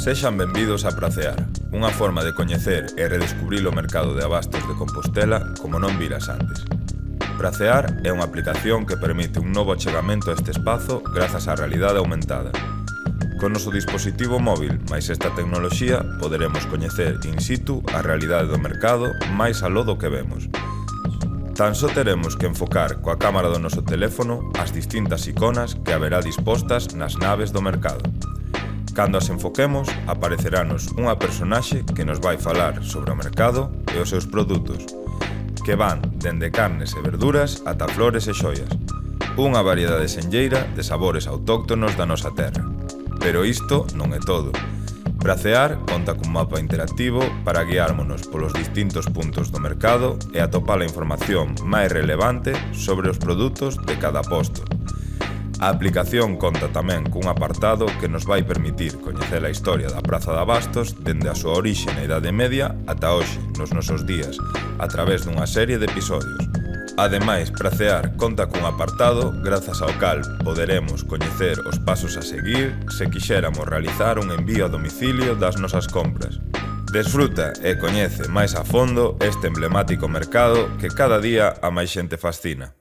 Sexan benvidos a Pracear, unha forma de coñecer e redescubrir o mercado de abastos de Compostela como non viras antes. Pracear é unha aplicación que permite un novo achegamento a este espazo grazas á realidade aumentada. Con noso dispositivo móvil máis esta tecnoloxía poderemos coñecer in situ a realidade do mercado máis aló do que vemos. Tan só teremos que enfocar coa cámara do noso teléfono as distintas iconas que haberá dispostas nas naves do mercado. Cando as enfoquemos, apareceranos unha personaxe que nos vai falar sobre o mercado e os seus produtos, que van dende carnes e verduras ata flores e xoias. Unha variedade senlleira de sabores autóctonos da nosa terra. Pero isto non é todo. Pracear conta cun mapa interactivo para guiármonos polos distintos puntos do mercado e atopar a información máis relevante sobre os produtos de cada posto. A aplicación conta tamén cun apartado que nos vai permitir coñecer a historia da Praza de Abastos dende a súa orixe na Idade Media ata hoxe, nos nosos días, a través dunha serie de episodios. Ademais, Pracear conta cun apartado grazas ao cal poderemos coñecer os pasos a seguir se quixéramos realizar un envío a domicilio das nosas compras. Desfruta e coñece máis a fondo este emblemático mercado que cada día a máis xente fascina.